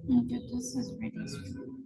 Okay, this is really strong.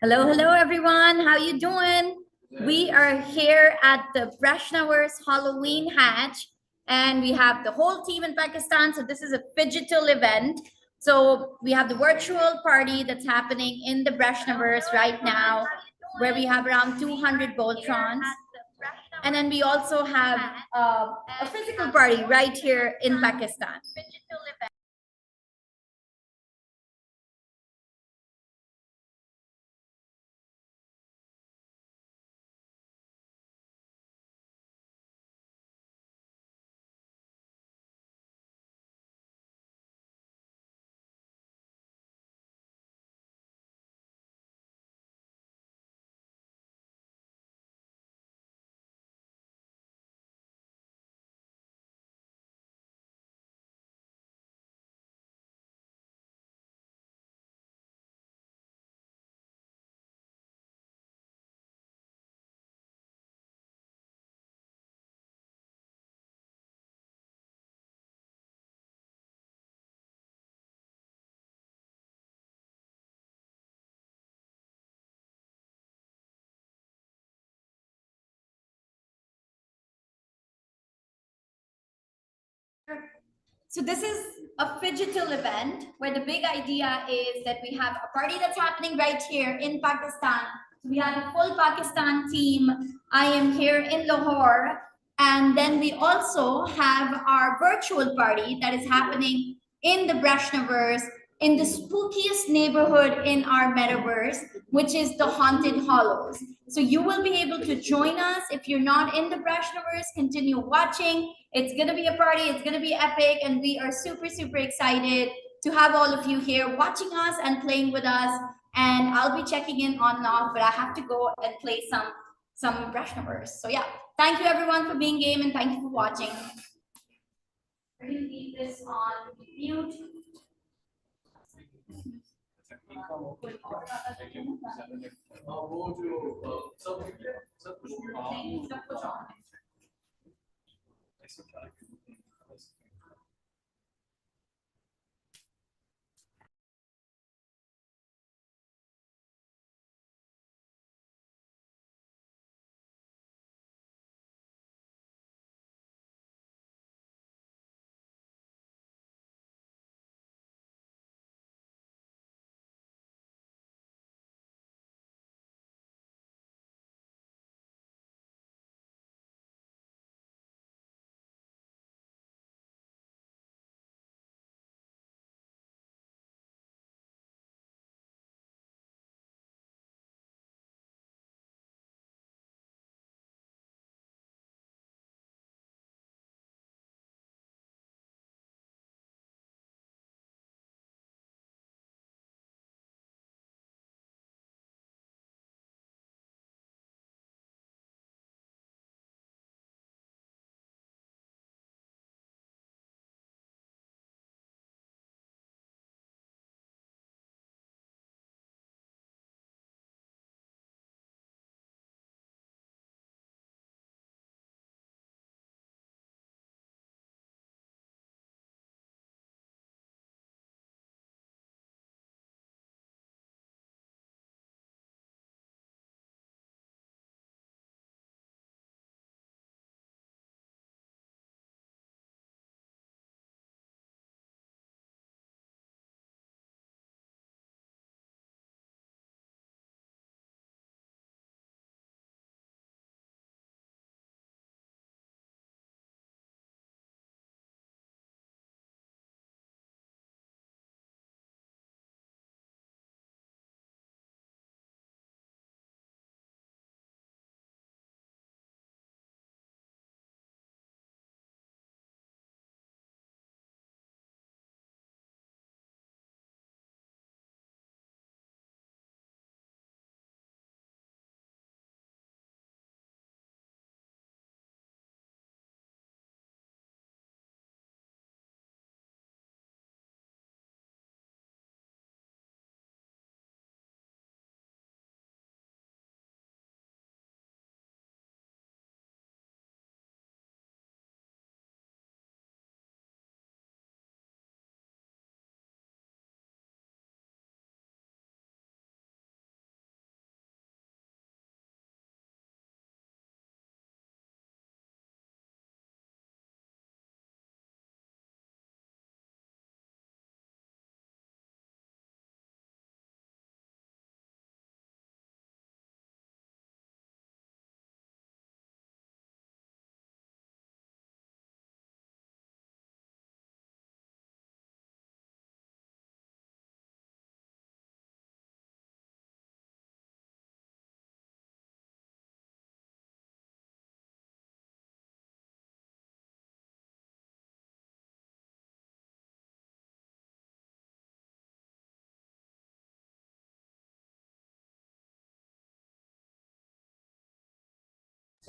Hello, hello everyone. How you doing? We are here at the Breshnaverse Halloween Hatch, and we have the whole team in Pakistan. So this is a digital event. So we have the virtual party that's happening in the Breshnaverse right now, where we have around 200 Voltrons. And then we also have a physical party right here in Pakistan. So this is a phygital event where the big idea is that we have a party that's happening right here in Pakistan. So we have a full Pakistan team. I am here in Lahore. And then we also have our virtual party that is happening in the Breshnaverse, in the spookiest neighborhood in our metaverse, which is the Haunted Hollows. So you will be able to join us. If you're not in the Breshnaverse, continue watching. It's going to be a party. It's going to be epic. And we are super, super excited to have all of you here watching us and playing with us. And I'll be checking in on and off, but I have to go and play some Breshnaverse. So yeah, thank you everyone for being game and thank you for watching. We're going to leave this on mute.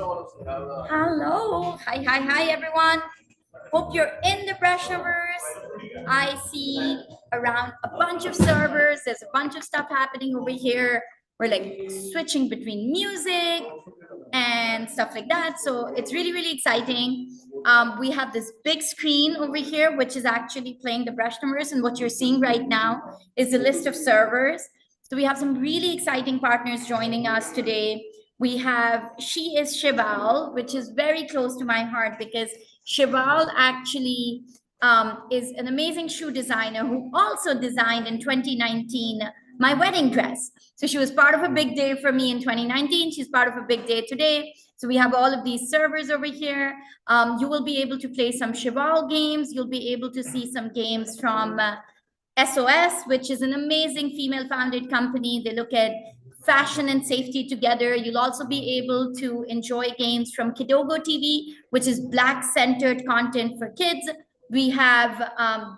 Hello. Hi, everyone. Hope you're in the Breshnaverse. I see around a bunch of servers. There's a bunch of stuff happening over here. We're like switching between music and stuff like that. So it's really, really exciting. We have this big screen over here, which is actually playing the Breshnaverse. And what you're seeing right now is a list of servers. So we have some really exciting partners joining us today. We have She is Shival, which is very close to my heart because Shival actually is an amazing shoe designer who also designed in 2019 my wedding dress. So she was part of a big day for me in 2019. She's part of a big day today. So we have all of these servers over here. You will be able to play some Shival games. You'll be able to see some games from SOS, which is an amazing female-founded company. They look at fashion and safety together. You'll also be able to enjoy games from Kidogo TV, which is Black-centered content for kids. We have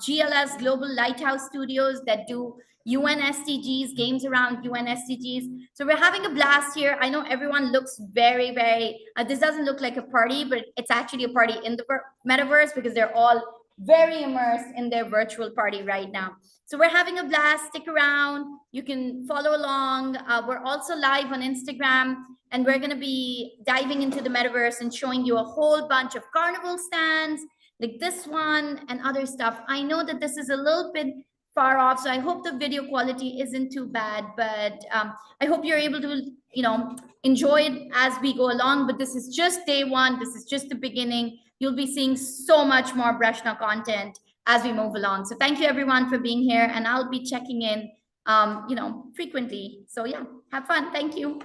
GLS Global Lighthouse Studios that do UN SDGs, games around UN SDGs. So we're having a blast here. I know everyone looks very, this doesn't look like a party, but it's actually a party in the metaverse because they're all very immersed in their virtual party right now. So we're having a blast. Stick around. You can follow along. We're also live on Instagram, and we're going to be diving into the metaverse and showing you a whole bunch of carnival stands like this one and other stuff. I know that this is a little bit far off, so I hope the video quality isn't too bad, but I hope you're able to, enjoy it as we go along. But this is just day one. This is just the beginning. You'll be seeing so much more Breshna content as we move along. So thank you everyone for being here, and I'll be checking in, frequently. So yeah, have fun. Thank you.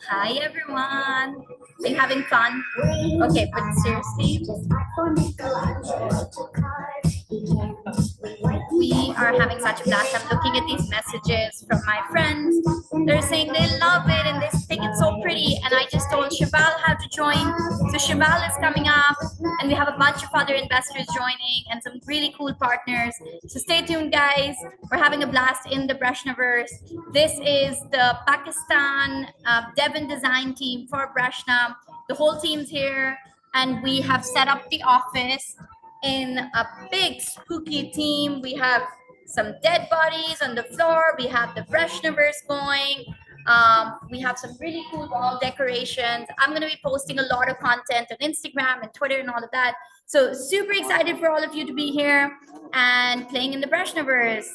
Hi everyone. Are you having fun? Okay, but seriously, we are having such a blast. I'm looking at these messages from my friends. They're saying they love it and they think it's so pretty. And I just told Cheval how to join. So Cheval is coming up, and we have a bunch of other investors joining and some really cool partners. So stay tuned, guys. We're having a blast in the Breshnaverse. This is the Pakistan Devon design team for Breshna. The whole team's here, and we have set up the office in a big spooky theme. We have some dead bodies on the floor. We have the Breshnaverse going. We have some really cool wall decorations. I'm going to be posting a lot of content on Instagram and Twitter and all of that. So super excited for all of you to be here and playing in the Breshnaverse.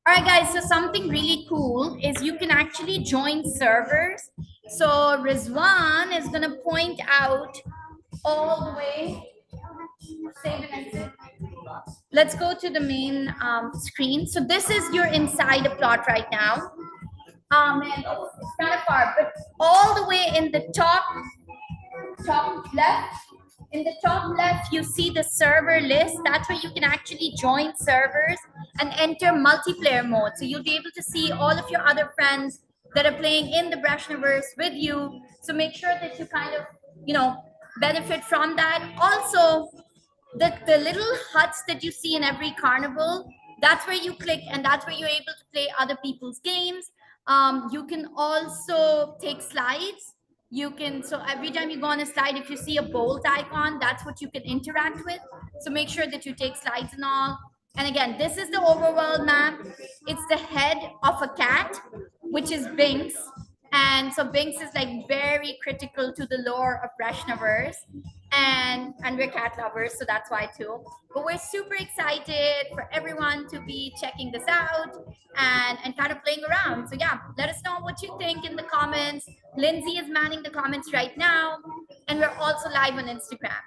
All right, guys, so something really cool is you can actually join servers. So Rizwan is going to point out all the way. Save and exit. Let's go to the main screen. So this is your inside a plot right now. And it's kind of far, but all the way in the top left, in the top left, you see the server list. That's where you can actually join servers and enter multiplayer mode. So you'll be able to see all of your other friends that are playing in the Breshnaverse with you. So make sure that you kind of, benefit from that. Also, the little huts that you see in every carnival, that's where you click and that's where you're able to play other people's games. You can also take slides. You can, so every time you go on a slide, if you see a bolt icon, that's what you can interact with. So make sure that you take slides and all. And again, this is the overworld map. It's the head of a cat, which is Binks. And so Binks is like very critical to the lore of Breshnaverse, and we're cat lovers, so that's why too. But we're super excited for everyone to be checking this out and kind of playing around. So yeah, let us know what you think in the comments. Lindsay is manning the comments right now, and we're also live on Instagram.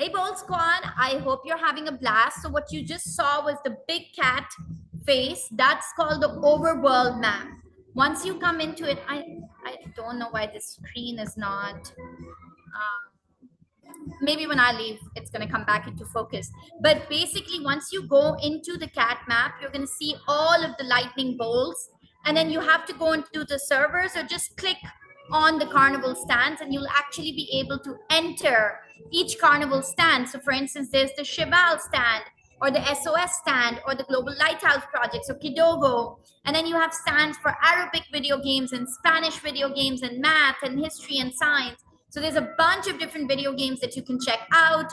Hey, Bold Squad, I hope you're having a blast. So what you just saw was the big cat face. That's called the overworld map. Once you come into it, I don't know why this screen is not, maybe when I leave, it's going to come back into focus. But basically, once you go into the cat map, you're going to see all of the lightning bolts. And then you have to go into the servers or just click on the carnival stands and you'll actually be able to enter each carnival stand. So for instance, there's the Cheval stand or the SOS stand or the Global Lighthouse Project, so Kidogo. And then you have stands for Arabic video games and Spanish video games and math and history and science. So there's a bunch of different video games that you can check out.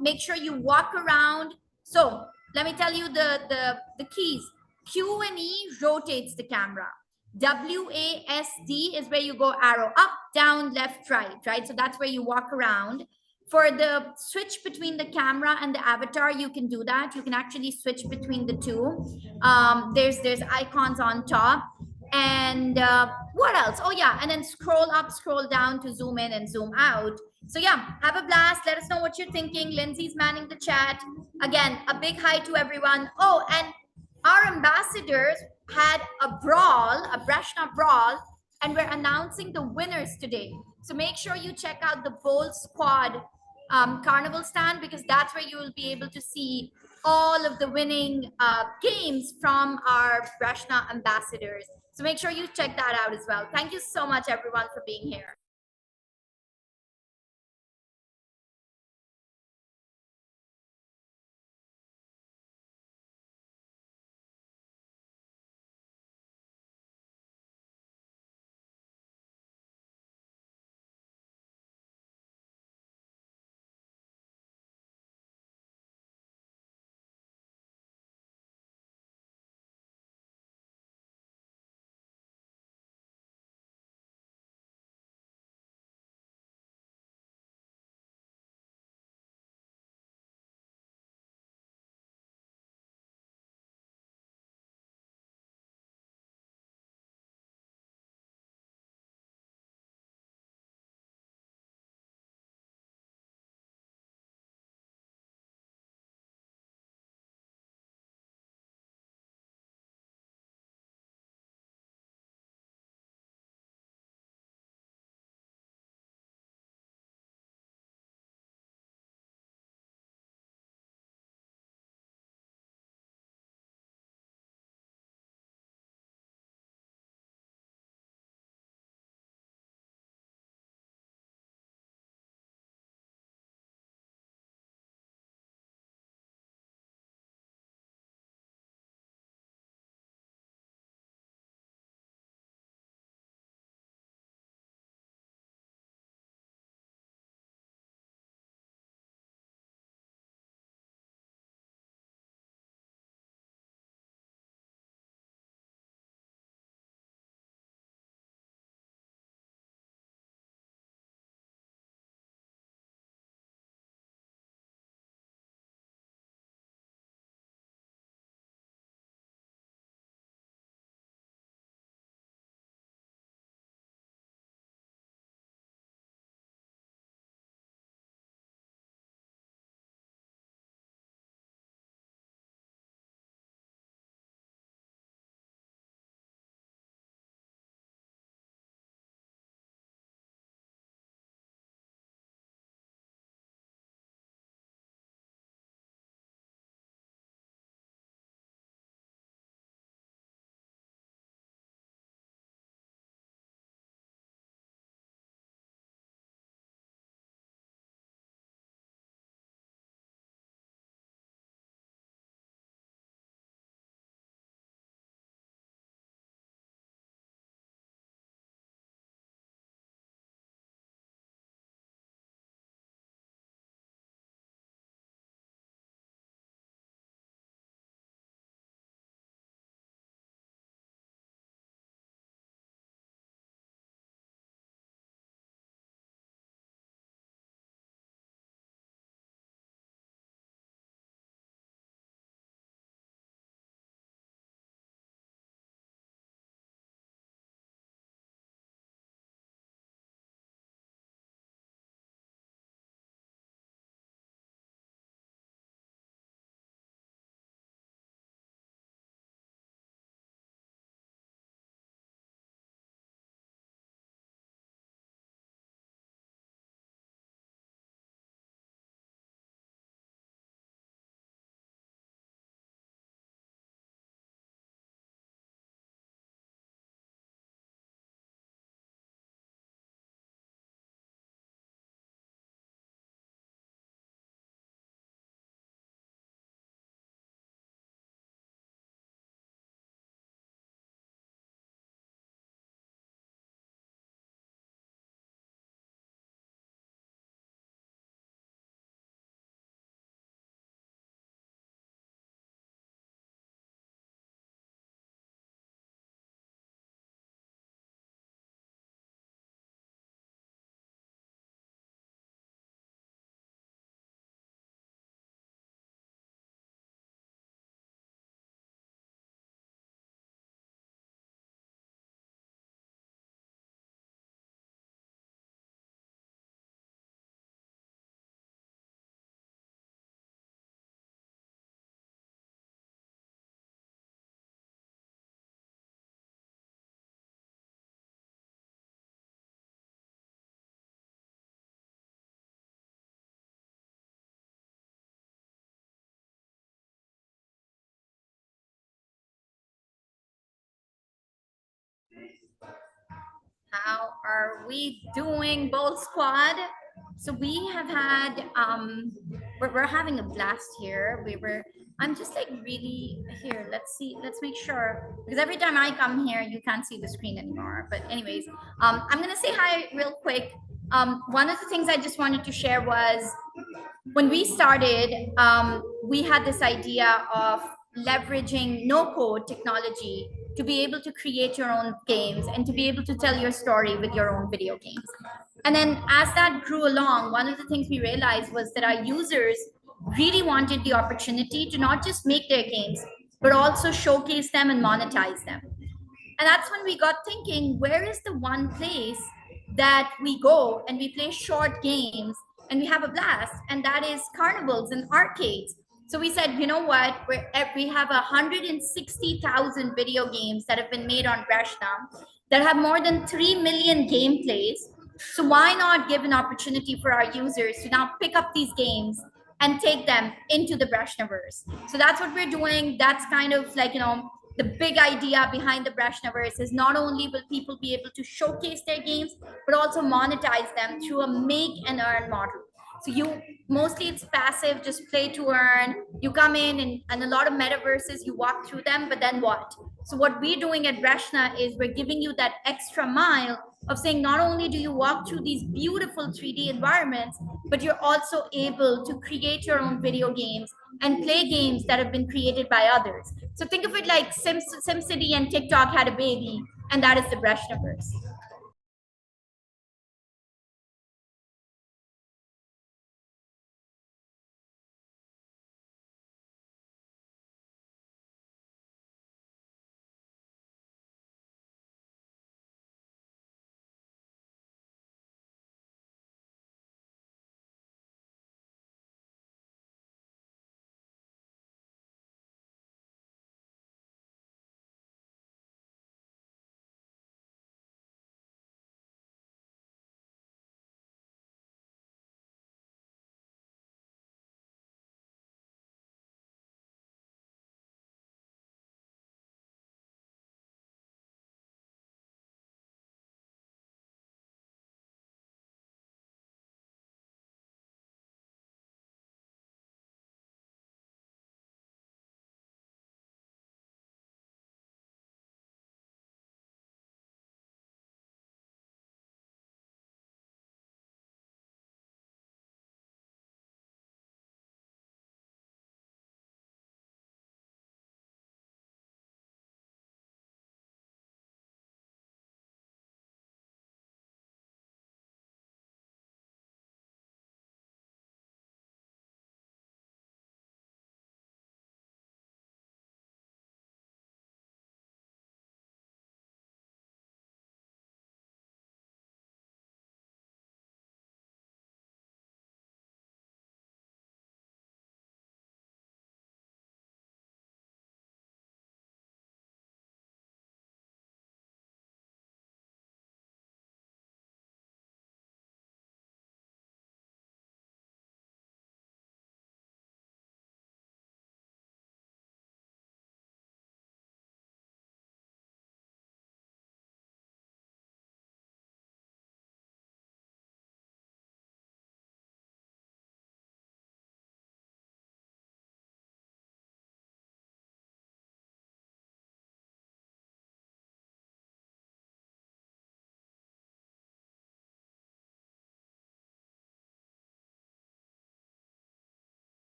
Make sure you walk around. So let me tell you the keys. Q and E rotates the camera. WASD is where you go arrow up, down, left, right? So that's where you walk around. For the switch between the camera and the avatar, you can do that. You can actually switch between the two. There's icons on top. And what else? Oh yeah, and then scroll up, scroll down to zoom in and zoom out. So yeah, have a blast. Let us know what you're thinking. Lindsay's manning the chat. Again, a big hi to everyone. Oh, and our ambassadors had a brawl, a Breshna brawl, and we're announcing the winners today. So make sure you check out the Bold Squad carnival stand, because that's where you will be able to see all of the winning games from our Breshna ambassadors. So make sure you check that out as well. Thank you so much, everyone, for being here. How are we doing, Bold Squad? So we have had we're having a blast here. I'm just like really here. Let's see, let's make sure because every time I come here, you can't see the screen anymore. But anyways, I'm gonna say hi real quick. One of the things I just wanted to share was when we started, we had this idea of leveraging no code technology to be able to create your own games and to be able to tell your story with your own video games. And then as that grew along, one of the things we realized was that our users really wanted the opportunity to not just make their games, but also showcase them and monetize them. And that's when we got thinking, where is the one place that we go and we play short games and we have a blast? And that is carnivals and arcades. So we said, you know what? We have 160,000 video games that have been made on Breshna that have more than 3 million gameplays. So why not give an opportunity for our users to now pick up these games and take them into the Breshnaverse? So that's what we're doing. That's kind of like, the big idea behind the Breshnaverse is not only will people be able to showcase their games, but also monetize them through a make and earn model. So you mostly it's passive, just play to earn. You come in and a lot of metaverses, you walk through them, but then what? So what we're doing at Breshna is we're giving you that extra mile of saying not only do you walk through these beautiful 3D environments, but you're also able to create your own video games and play games that have been created by others. So think of it like SimCity and TikTok had a baby, and that is the Breshnaverse.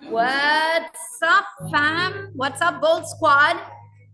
What's up, fam? What's up, Bold Squad?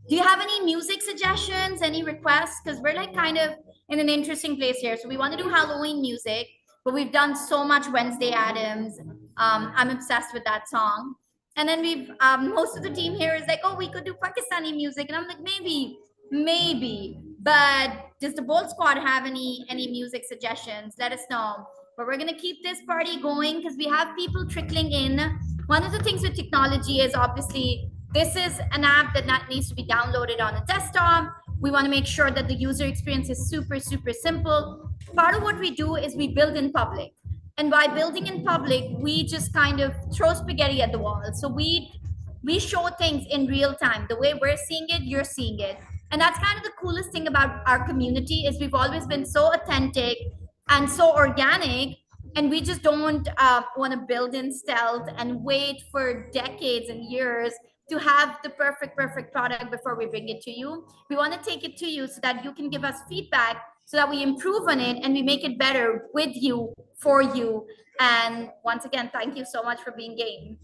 Do you have any music suggestions, any requests? Because we're like kind of in an interesting place here. So we want to do Halloween music, but we've done so much Wednesday Addams. I'm obsessed with that song. And then we've most of the team here is like, oh, we could do Pakistani music, and I'm like, maybe. But does the Bold Squad have any music suggestions? Let us know. But we're gonna keep this party going because we have people trickling in. One of the things with technology is obviously this is an app that needs to be downloaded on a desktop. We want to make sure that the user experience is super simple. Part of what we do is we build in public. And by building in public, we just kind of throw spaghetti at the wall. So we show things in real time. The way we're seeing it, you're seeing it. And that's kind of the coolest thing about our community is we've always been so authentic and so organic, and we just don't want to build in stealth and wait for decades and years to have the perfect product before we bring it to you. We want to take it to you so that you can give us feedback so that we improve on it and we make it better with you, for you. And once again, thank you so much for being game.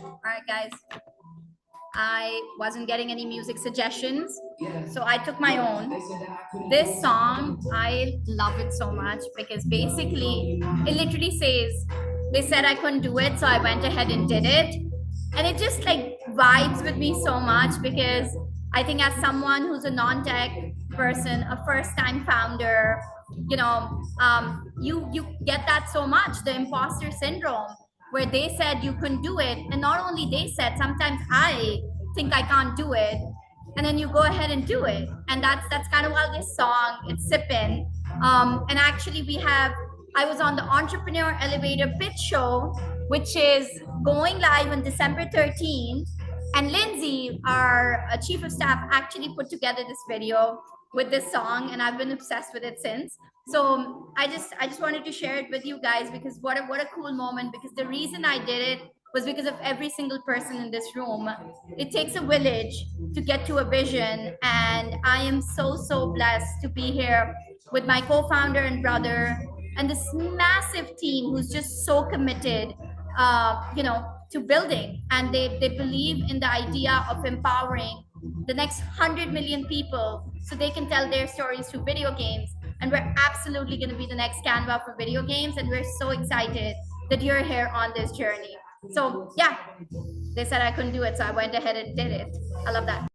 All right, guys. I wasn't getting any music suggestions, so I took my own. This song, I love it so much because basically it literally says, they said I couldn't do it, so I went ahead and did it. And it just like vibes with me so much because I think as someone who's a non-tech person, a first-time founder, you get that so much, the imposter syndrome, where they said you couldn't do it, and not only they said, sometimes I think I can't do it, and then you go ahead and do it, and that's kind of how this song it's sipping. And actually, I was on the Entrepreneur Elevator Pitch Show, which is going live on December 13th. And Lindsay, our chief of staff, actually put together this video with this song, and I've been obsessed with it since. So I just wanted to share it with you guys because what a cool moment. Because the reason I did it was because of every single person in this room. It takes a village to get to a vision, and I am so blessed to be here with my co-founder and brother and this massive team who's just so committed to building, and they believe in the idea of empowering the next 100 million people so they can tell their stories through video games. And we're absolutely going to be the next Canva for video games, and we're so excited that you're here on this journey. So yeah, they said I couldn't do it, so I went ahead and did it. I love that.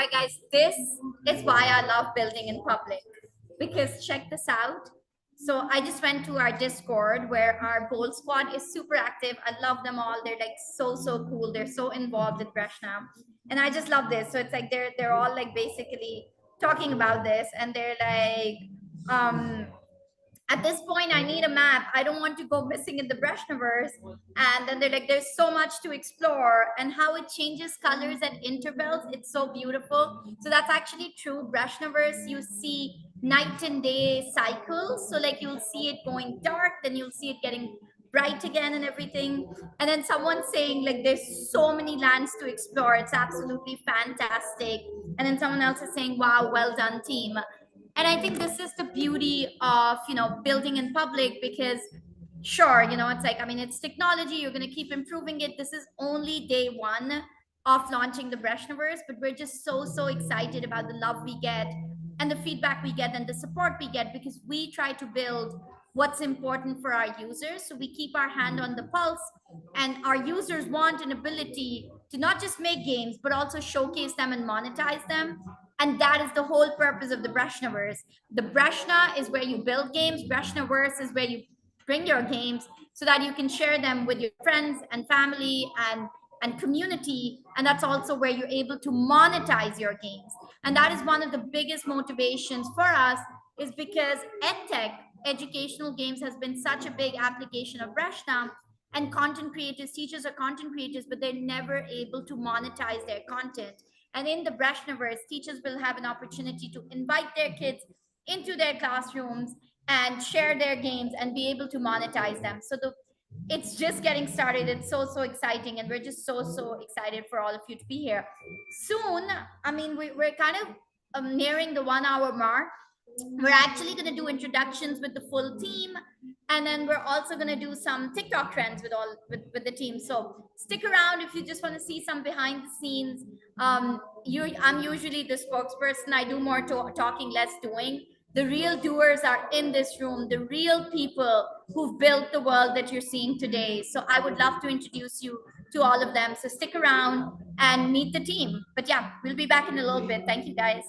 right, guys, this is why I love building in public, because check this out. So I just went to our Discord where our Bold Squad is super active. I love them all. They're like so cool. They're so involved in Breshna. And I just love this. So it's like they're all like basically talking about this, and they're like, um at this point I need a map. I don't want to go missing in the Breshnaverse. And then they're like, there's so much to explore, and how it changes colors at intervals, it's so beautiful. So that's actually true. Breshnaverse, you see night and day cycles. So like you'll see it going dark, then you'll see it getting bright again and everything. And then someone's saying like there's so many lands to explore, it's absolutely fantastic. And then someone else is saying, wow, well done team. And I think this is the beauty of building in public, because sure, it's like, I mean, it's technology, you're going to keep improving it. This is only day one of launching the Breshnaverse, but we're just so excited about the love we get and the feedback we get and the support we get, because we try to build what's important for our users. So we keep our hand on the pulse, and our users want an ability to not just make games but also showcase them and monetize them. And that is the whole purpose of the Breshnaverse. The Breshna is where you build games. Breshnaverse is where you bring your games so that you can share them with your friends and family and community. And that's also where you're able to monetize your games. And that is one of the biggest motivations for us, is because edtech, educational games, has been such a big application of Breshna. And content creators, teachers are content creators, but they're never able to monetize their content. And in the Breshnaverse, teachers will have an opportunity to invite their kids into their classrooms and share their games and be able to monetize them. So it's just getting started. It's so exciting, and we're just so excited for all of you to be here. Soon, I mean, we're kind of nearing the 1 hour mark. We're actually going to do introductions with the full team, and then we're also going to do some TikTok trends with the team. So stick around if you just want to see some behind the scenes. I'm usually the spokesperson. I do more talking, less doing. The real doers are in this room, the real people who've built the world that you're seeing today. So I would love to introduce you to all of them. So stick around and meet the team. But yeah, we'll be back in a little bit. Thank you, guys.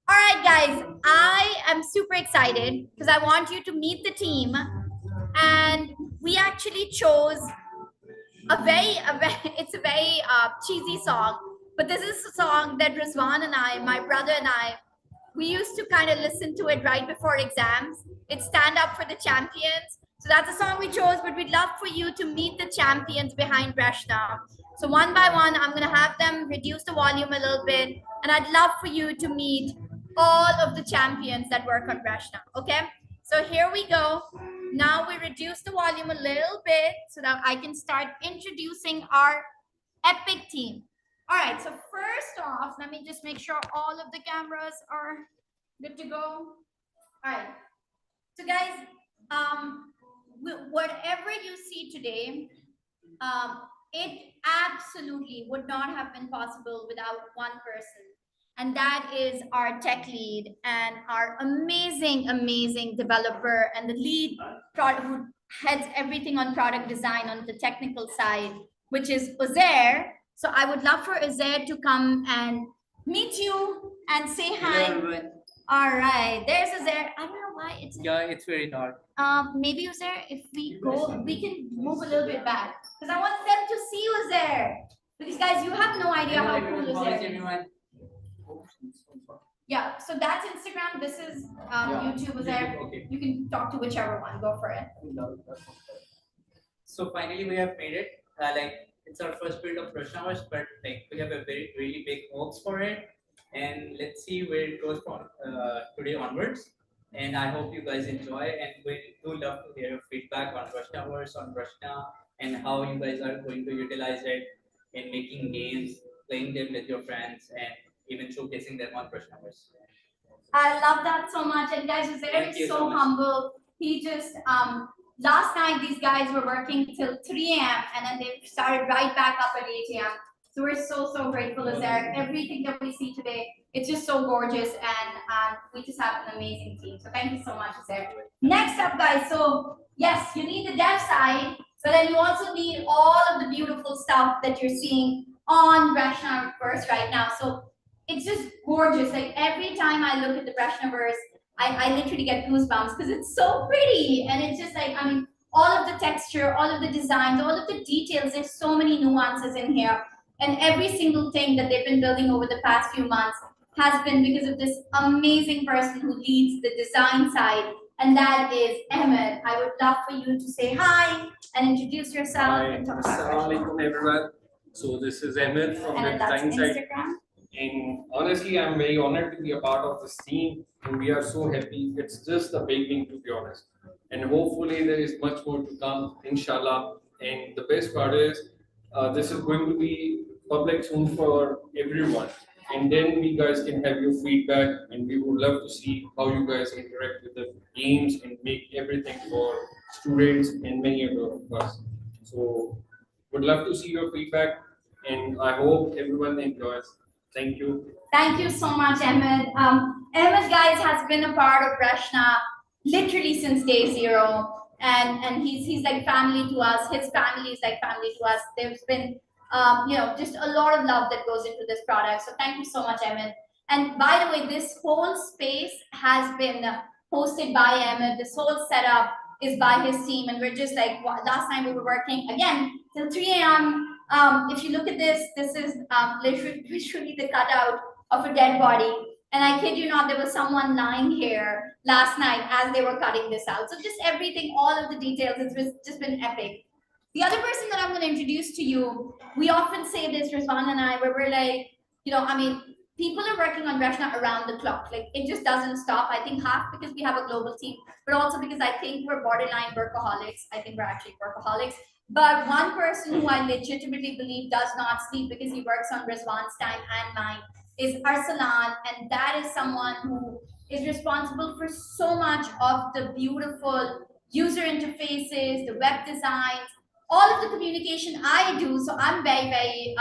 All right, guys, I am super excited because I want you to meet the team. And we actually chose it's a very cheesy song, but this is a song that Rizwan and I, my brother and I, we used to kind of listen to it right before exams. It's Stand Up for the Champions. So that's a song we chose, but we'd love for you to meet the champions behind Breshna. So one by one, I'm going to have them reduce the volume a little bit, and I'd love for you to meet all of the champions that work on Breshna, okay? So here we go. Now we reduce the volume a little bit so that I can start introducing our epic team. All right, so first off, let me just make sure all of the cameras are good to go. All right. So guys, whatever you see today, it absolutely would not have been possible without one person. And that is our tech lead and our amazing, amazing developer and the lead product who heads everything on product design on the technical side, which is Uzair. So I would love for Uzair to come and meet you and say hi. Hello, everyone. All right, there's Uzair. I don't know why it's. Yeah, it's very dark. Maybe Uzair, if we go, we can move a little bit back because I want them to see Uzair. Because guys, you have no idea how cool Uzair is. Everyone. Yeah, so that's Instagram. This is YouTube. Uzair. Okay. You can talk to whichever one. Go for it. So finally, we have made it. It's our first build of Breshnaverse, but we have a very really big hopes for it, and let's see where it goes from today onwards. And I hope you guys enjoy, and we do love to hear your feedback on Breshnaverse, on Breshna, and how you guys are going to utilize it in making games, playing them with your friends, and even showcasing them on Breshnaverse. I love that so much. And guys, Uzair is so humble. He just last night these guys were working till 3 a.m. and then they started right back up at 8 a.m. So we're so grateful, Uzair. Everything that we see today, it's just so gorgeous, and we just have an amazing team. So thank you so much, Uzair. Next up, guys. So yes, you need the dev side, but then you also need all of the beautiful stuff that you're seeing on Breshnaverse right now. So it's just gorgeous. Like every time I look at the Breshnaverse, I literally get goosebumps because it's so pretty. And it's just like, I mean, all of the texture, all of the designs, all of the details, there's so many nuances in here. And every single thing that they've been building over the past few months has been because of this amazing person who leads the design side. And that is Ahmed. I would love for you to say hi and introduce yourself. Hi, And talk about Assalamu alaikum everyone. So this is Ahmed from the and that's design side. Instagram. And honestly, I'm very honored to be a part of this team, and we are so happy. It's just the beginning, to be honest. And hopefully, there is much more to come, inshallah. And the best part is, this is going to be public soon for everyone. And then we guys can have your feedback, and we would love to see how you guys interact with the games and make everything for students and many other of us. So, would love to see your feedback, and I hope everyone enjoys. Thank you. Thank you so much, Ahmed. Ahmed, guys, has been a part of Breshna literally since day zero. And he's like family to us. His family is like family to us. There's been, just a lot of love that goes into this product. So thank you so much, Ahmed. And by the way, this whole space has been hosted by Ahmed. This whole setup is by his team. And we're just like, last time we were working again till 3 a.m. If you look at this, this is literally the cutout of a dead body. And I kid you not, there was someone lying here last night as they were cutting this out. So just everything, all of the details, it's just been epic. The other person that I'm going to introduce to you, we often say this, Rizwan and I, where we're like, people are working on Breshna around the clock. Like it just doesn't stop. I think half because we have a global team, but also because I think we're borderline workaholics. I think we're actually workaholics. But one person who I legitimately believe does not sleep because he works on Rizwan's time and mine is Arsalan. And that is someone who is responsible for so much of the beautiful user interfaces, the web designs, all of the communication I do. So I'm very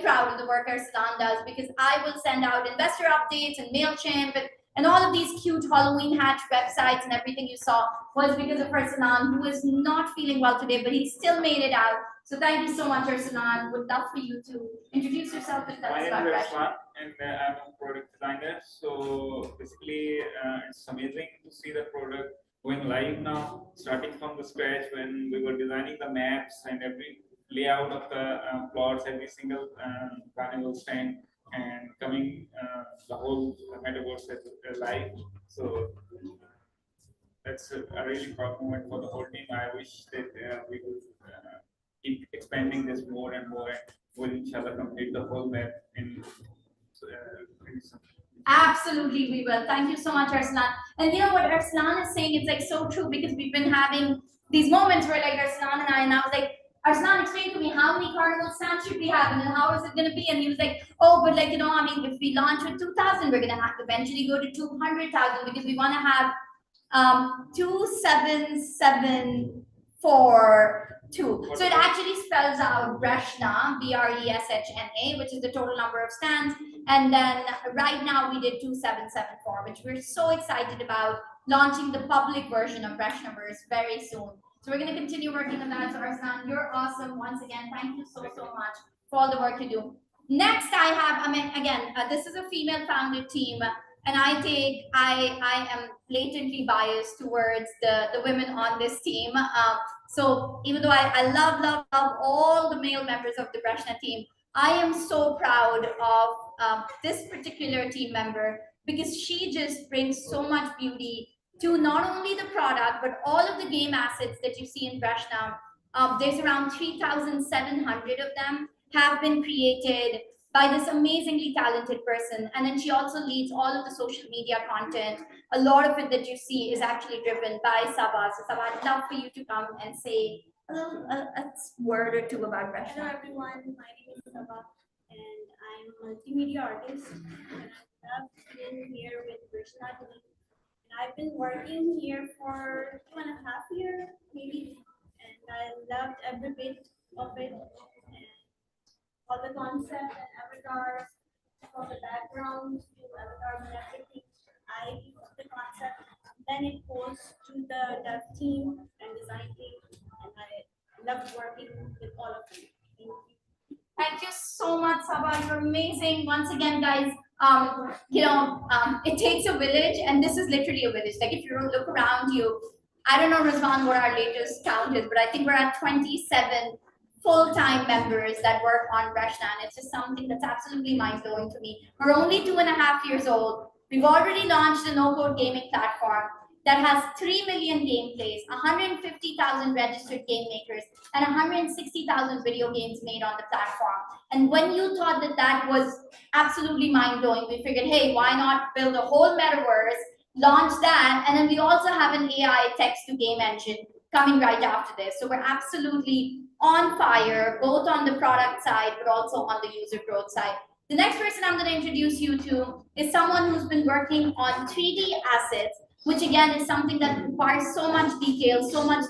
proud of the work Arsalan does, because I will send out investor updates and MailChimp and all of these cute Halloween hat websites and everything you saw was because of Arsalan, who is not feeling well today, but he still made it out. So thank you so much, Arsalan. Would love for you to introduce yourself and tell us about My name is Breshnaverse. Rashwan, and I'm a product designer. So basically, it's amazing to see the product going live now, starting from the scratch when we were designing the maps and every layout of the plots, every single carnival stand, and coming the whole metaverse as live. So that's a really proud moment for the whole team. I wish that we would keep expanding this more and more, and will inshallah complete the whole map in pretty soon. Absolutely, we will. Thank you so much, Arslan. And you know what Arslan is saying? It's like so true, because we've been having these moments where like Arslan and I was like, Arslan, explain to me how many carnival stands should we have, and then how is it going to be? And he was like, oh, but like, I mean, if we launch with 2,000, we're going to have to eventually go to 200,000, because we want to have 2774. So it actually spells out Breshna, Breshna, which is the total number of stands. And then right now we did 2774, which we're so excited about launching the public version of Breshnaverse very soon. So we're going to continue working on that. So Arslan, you're awesome. Once again, thank you so much for all the work you do. Next, I have, this is a female founded team, and I am blatantly biased towards the women on this team. So even though I love all the male members of the Breshna team, I am so proud of this particular team member, because she just brings so much beauty to not only the product, but all of the game assets that you see in Breshna. There's around 3,700 of them have been created by this amazingly talented person. And then she also leads all of the social media content. A lot of it that you see is actually driven by Sabah. So Sabah, I'd love for you to come and say a word or two about Breshna. Hello everyone, my name is Sabah and I'm a multimedia artist, and I love being here with Breshna team. And I've been working here for 2.5 years maybe, and I loved every bit of it, and all the concept and avatars, from the background to avatars and everything. I use the concept, then it goes to the dev team and design team, and I love working with all of them. Thank you. Thank you so much, Sabah. You're amazing. Once again, guys, it takes a village, and this is literally a village. Like if you look around you, I don't know, Rizwan, what our latest count is, but I think we're at 27 full-time members that work on Breshna, and it's just something that's absolutely mind-blowing to me. We're only 2.5 years old. We've already launched a no-code gaming platform that has 3 million gameplays, 150,000 registered game makers, and 160,000 video games made on the platform. And when you thought that that was absolutely mind-blowing, we figured, hey, why not build a whole metaverse, launch that, and then we also have an AI text-to-game engine coming right after this. So we're absolutely on fire, both on the product side, but also on the user growth side. The next person I'm going to introduce you to is someone who's been working on 3D assets, which again is something that requires so much detail, so much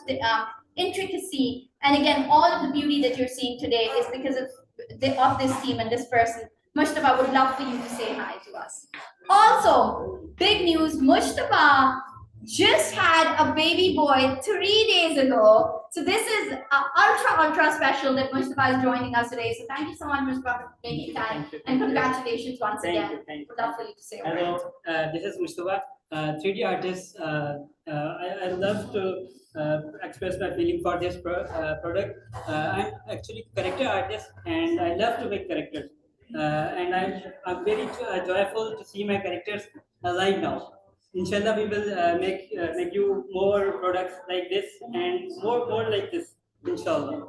intricacy. And again, all of the beauty that you're seeing today is because of this team and this person. Mushtaba, would love for you to say hi to us. Also, big news, Mushtaba just had a baby boy 3 days ago. So this is ultra special that Mushtaba is joining us today. So thank you so much, Mushtaba, for making time. And congratulations once again. Thank you. Would love for you to say a word. Hello, this is Mustafa, 3D artist. I love to express my feeling for this product. I'm actually character artist, and I love to make characters. And I'm very joyful to see my characters alive now. Inshallah, we will make you more products like this and more like this. Inshallah.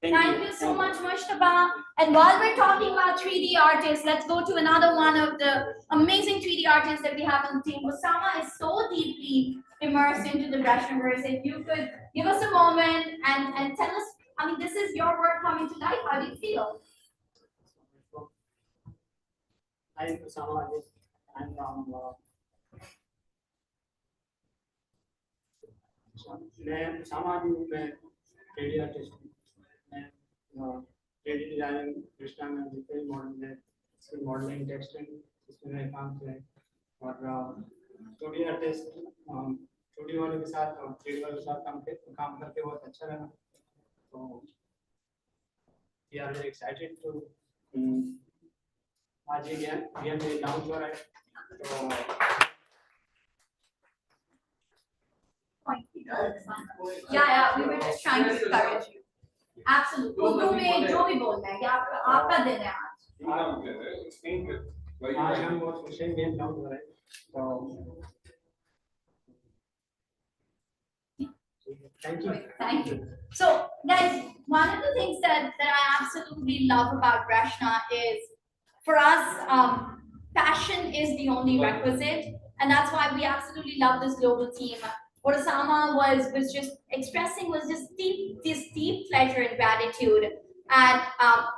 Thank you so much, Mushtaba. And while we're talking about 3D artists, let's go to another one of the amazing 3D artists that we have on the team. Osama is so deeply immersed into the Breshnaverse. If you could give us a moment and tell us, I mean, this is your work coming to life. How do you feel? I'm Osama. I'm from मैं सामाजिक रूप में 3D artist हूँ। मैं 3D designing Krishna में जितने model हैं इसकी मॉडलिंग टेक्सटिंग इसमें मेरे काम किए हैं और 2D आर्टिस्ट 2D वाले के साथ और 3D वाले के साथ काम करके बहुत अच्छा लगा। तो we are very excited to आज ये गेम में लॉन्च हो रहा है तो Yeah, we were just trying to encourage you. Absolutely. Urdu में जो भी बोलना है कि आपका दिन है आज। आज हम बहुत खुश हैं गेम लॉन्च हो रहा है तो thank you. Thank you. So, guys, one of the things that I absolutely love about Breshna is, for us, passion is the only requisite, and that's why we absolutely love this global team. What Osama was just expressing was just this deep pleasure and gratitude at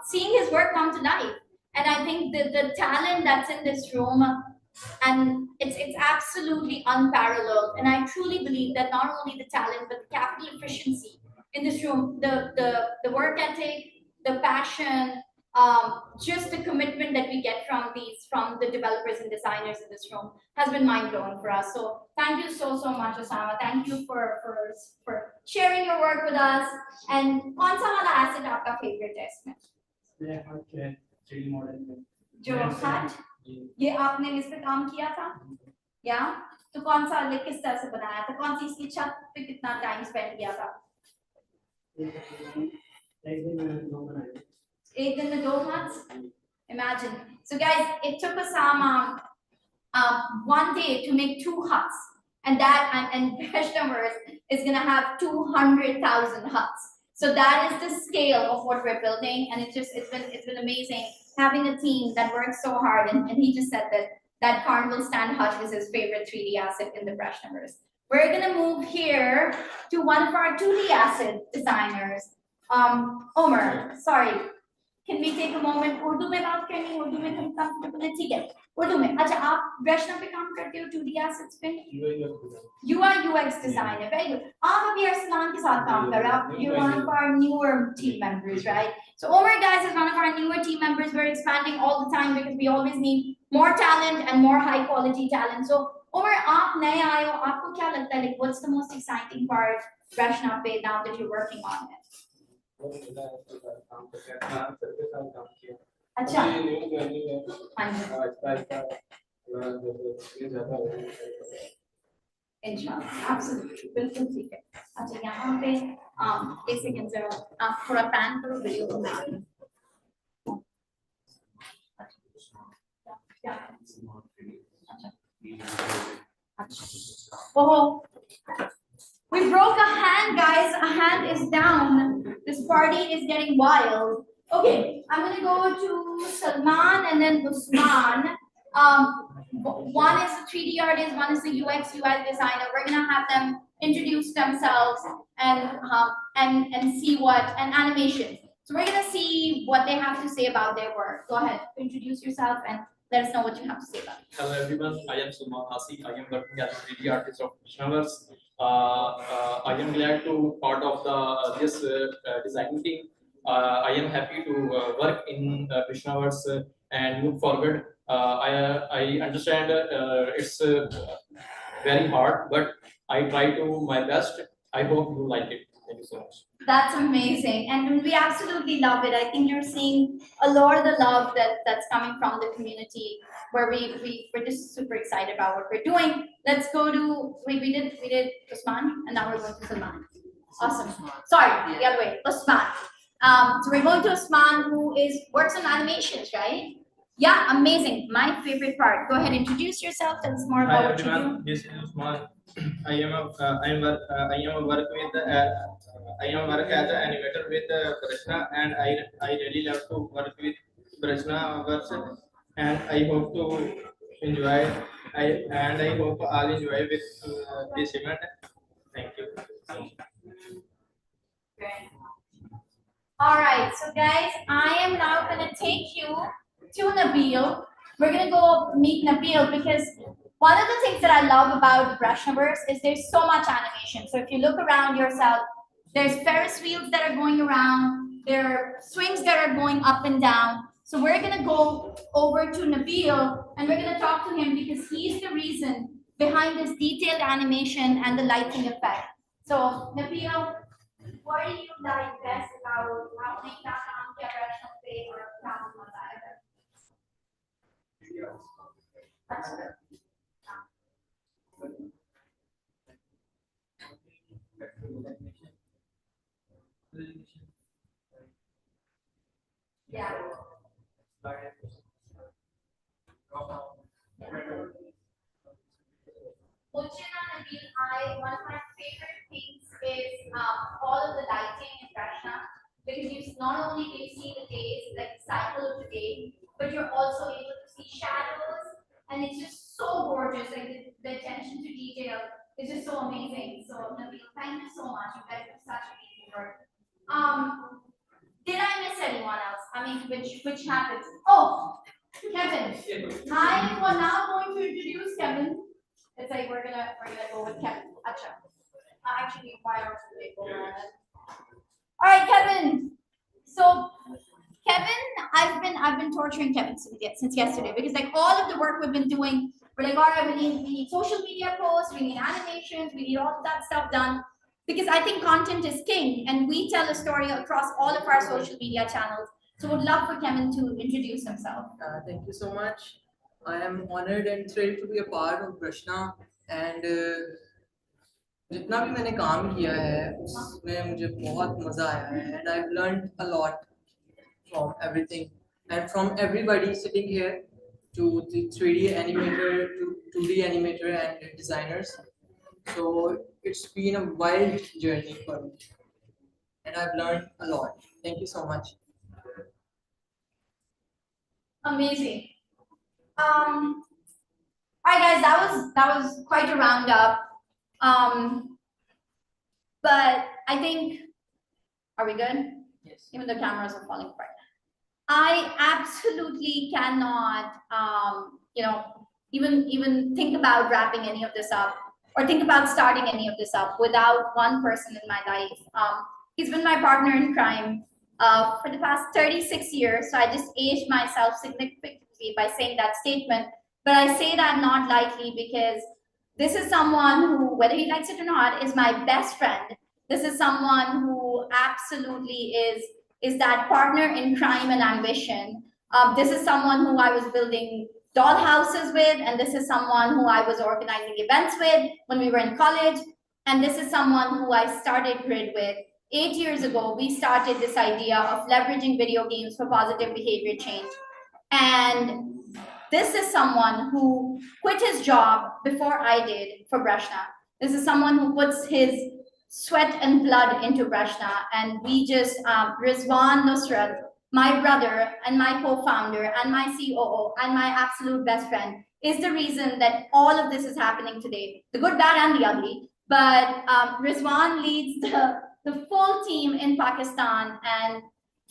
seeing his work come to life. And I think the talent that's in this room, and it's absolutely unparalleled. And I truly believe that not only the talent but the capital efficiency in this room, the work ethic, the passion, just the commitment that we get from the developers and designers in this room has been mind-blowing for us. So thank you so much, Osama. Thank you for sharing your work with us. And कौन सा वाला asset आपका favorite है इसमें? मैं हट के 3D model में जो हट ये आपने इस पे काम किया था या तो कौन सा किस तरह से बनाया था, कौन सी इसकी छत पे कितना टाइम स्पेंड किया था? एक दिन में 2 months? Imagine. So guys, it took us 1 day to make 2 huts, and Breshnaverse is gonna have 200,000 huts. So that is the scale of what we're building, and it's been amazing having a team that works so hard. And he just said that Carnival Stand hut is his favorite 3D asset in the Breshnaverse. We're gonna move here to one of our 2D asset designers. Omar, sorry. Can we take a moment? Urdu में बात करनी, उर्दू में कहीं comfortable है, ठीक है? उर्दू में, अच्छा आप ब्रेशना पे काम करते हो 2D assets पे? UI UX designer, very good. आप अभी अरसलान के साथ काम कर रहे हो, you're one of our newer team members, right? So Omar, guys, is one of our newer team members. We're expanding all the time because we always need more talent and more high quality talent. So Omar, आप नए आए हो, आपको क्या लगता है? Like, what's the most exciting part Breshna पे now that you're working on it? अच्छा इंशाल्लाह absolutely बिल्कुल ठीक है। अच्छा यहाँ पे एक सेकंड जरा आप थोड़ा पैन करो वीडियो को मैं oh, we broke a hand, guys. A hand is down. This party is getting wild. Okay, I'm gonna go to Salman and then Usman. One is a 3D artist, one is a UX UI designer. We're gonna have them introduce themselves and see what and animation. So we're gonna see what they have to say about their work. Go ahead, introduce yourself and let us know what you have to say about it. Hello everyone, I am Salman Asi. I am working as a 3D artist of Breshnaverse. I am glad to part of this designing team. I am happy to work in Breshnaverse and look forward. I understand it's very hard, but I try to my best. I hope you like it. Thank you so much. That's amazing, and we absolutely love it. I think you're seeing a lot of the love that's coming from the community, where we're just super excited about what we're doing. Let's go to we did Usman, and now we're going to Salman. Awesome. Sorry, the other way, Usman. So we're going to Usman, who works on animations, right? Yeah, amazing. My favorite part. Go ahead, introduce yourself. Tell us more about what you do. This is Usman. I am work as an animator with Breshna, and I really love to work with Breshnaverse, and I hope to enjoy. I hope all enjoy with this event. Thank you. All right, so guys, I am now going to take you to Nabil. We're going to go meet Nabil because One of the things that I love about Breshnaverse is there's so much animation. So if you look around yourself, there's Ferris wheels that are going around, there are swings that are going up and down. So we're gonna go over to Nabil and we're gonna talk to him because he's the reason behind this detailed animation and the lighting effect. So Nabil, what do you like best about how we can or yeah. One of my favorite things is all of the lighting in Breshna because you not only do you see the days, like the cycle of the day, but you're also able to see shadows, and it's just so gorgeous. Like the attention to detail is just so amazing. So Nabil, thank you so much. You guys do such amazing work. Did I miss anyone else? I mean, which happens? Oh, Kevin. I am now going to introduce Kevin. It's like we're gonna go with Kevin. Acha. Actually, why are we going on it? All right, Kevin. So Kevin, I've been torturing Kevin since yesterday because like all of the work we've been doing, we're like, all right, we need social media posts, we need animations, we need all of that stuff done. Because I think content is king and we tell a story across all of our social media channels. So would love for Kevin to introduce himself. Thank you so much. I am honored and thrilled to be a part of Breshna and जितना भी मैंने काम किया है उसमें मुझे बहुत मजा आया है and I've learned a lot from everything and from everybody sitting here to the 3D animator to 2D animator and designers. So it's been a wild journey for me and I've learned a lot. Thank you so much. Amazing. All right, guys, that was quite a roundup. But I think, are we good? Yes. Even the cameras are falling apart. I absolutely cannot, even think about wrapping any of this up or think about starting any of this up without one person in my life. He's been my partner in crime for the past 36 years. So I just aged myself significantly by saying that statement. But I say that not lightly because this is someone who, whether he likes it or not, is my best friend. This is someone who absolutely is that partner in crime and ambition. This is someone who I was building doll houses with, and this is someone who I was organizing events with when we were in college. And this is someone who I started Grid with. 8 years ago, we started this idea of leveraging video games for positive behavior change. And this is someone who quit his job before I did for Breshna. This is someone who puts his sweat and blood into Breshna. And we just, Rizwan Nusrat, my brother and my co-founder and my COO and my absolute best friend, is the reason that all of this is happening today. The good, bad, and the ugly. But Rizwan leads the full team in Pakistan. And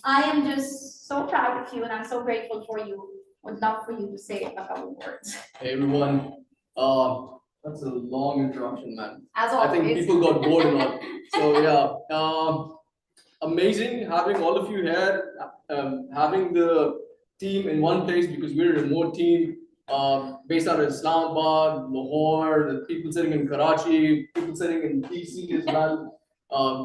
I am just so proud of you and I'm so grateful for you. Would love for you to say a couple words. Hey everyone, that's a long introduction, man. As always. I think people got bored a lot. So yeah, amazing having all of you here, having the team in one place because we're a remote team based out of Islamabad, Lahore, the people sitting in Karachi, people sitting in DC as well.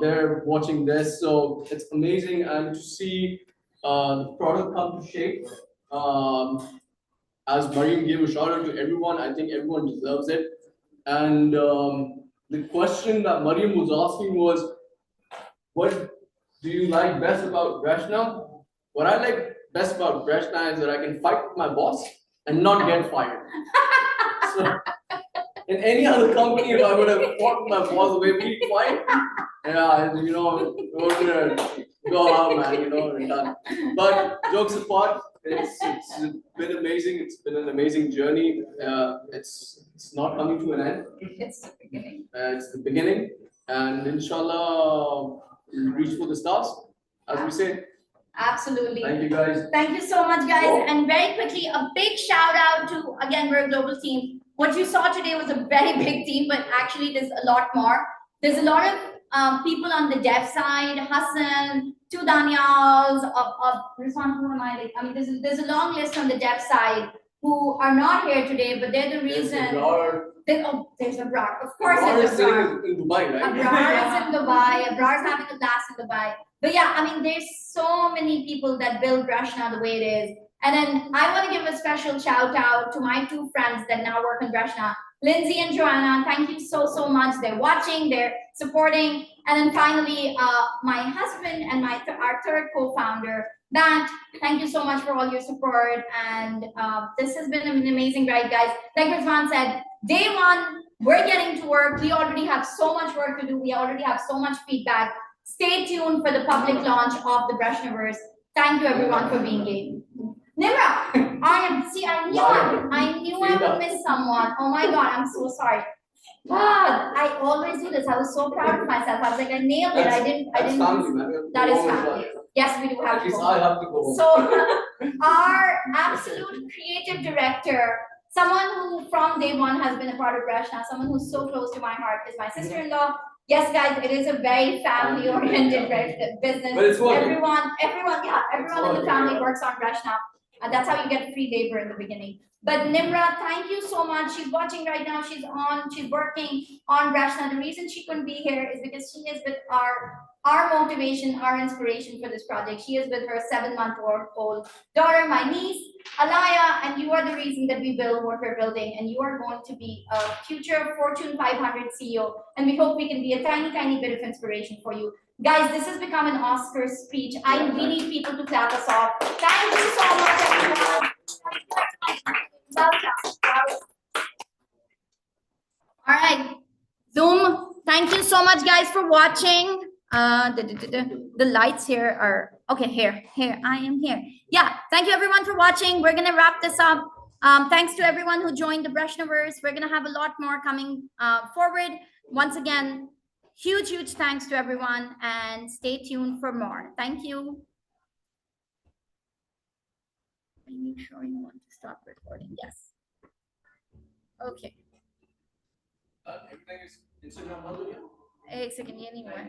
They're watching this, so it's amazing and to see the product come to shape. As Mariam gave a shout out to everyone, I think everyone deserves it. And the question that Mariam was asking was, what do you like best about Breshna? What I like best about Breshna is that I can fight with my boss and not get fired. So, in any other company, if I would have fought with my boss the way we fight, yeah, we're gonna go out, man, and done. But jokes apart, it's been amazing. It's been an amazing journey. It's not coming to an end. It's the beginning. It's the beginning, and inshallah, we'll reach for the stars, as we say. Absolutely. Thank you, guys. Thank you so much, guys. And very quickly, a big shout out to, again, we're a global team. What you saw today was a very big team, but actually there's a lot more. There's a lot of people on the dev side, Hassan, two Daniels, of Rizwan, who am I? Like, I mean, there's a long list on the dev side who are not here today, but they're the reason. There's Abrar. Of course, there's Abrar. In Dubai, right? Abrar is in Dubai. Abrar is having a blast in Dubai. But yeah, I mean, there's so many people that build Breshna the way it is. And then I want to give a special shout out to my two friends that now work in Breshna, Lindsay and Joanna. Thank you so much. They're watching, they're supporting. And then finally, my husband and our third co-founder, Matt. Thank you so much for all your support. And this has been an amazing ride, guys. Like Rizwan said, day one, we're getting to work. We already have so much work to do. We already have so much feedback. Stay tuned for the public launch of the Breshnaverse. Thank you everyone for being here. Nimra, I knew I would miss someone. Oh my God, I'm so sorry. God, I always do this. I was so proud of myself. I was like, I nailed it. I didn't. Family, man. That is family. Yes, we do have At least to I have to go home. So our absolute creative director, someone who from day one has been a part of Breshna, someone who's so close to my heart, is my sister-in-law. Yes, guys, it is a very family-oriented business. But it's working. Everyone in the family works on Breshna. And that's how you get free labor in the beginning. But Nimra, thank you so much. She's watching right now. She's working on Breshna. The reason she couldn't be here is because she is with our motivation, our inspiration for this project. She is with her 7-month-old daughter, my niece, Alaya, and you are the reason that we build what we're building. And you are going to be a future Fortune 500 CEO. And we hope we can be a tiny bit of inspiration for you. Guys, this has become an Oscar speech. We need people to clap us off. Thank you so much, everyone. Welcome. All right, Zoom. Thank you so much, guys, for watching. The lights here are okay. Here. I am here. Yeah. Thank you, everyone, for watching. We're gonna wrap this up. Thanks to everyone who joined the Breshnaverse. We're gonna have a lot more coming forward. Once again, huge thanks to everyone, and stay tuned for more. Thank you. Are you sure you want to stop recording? Yes. Okay. Everything is Instagram. एक second ये नहीं हुआ है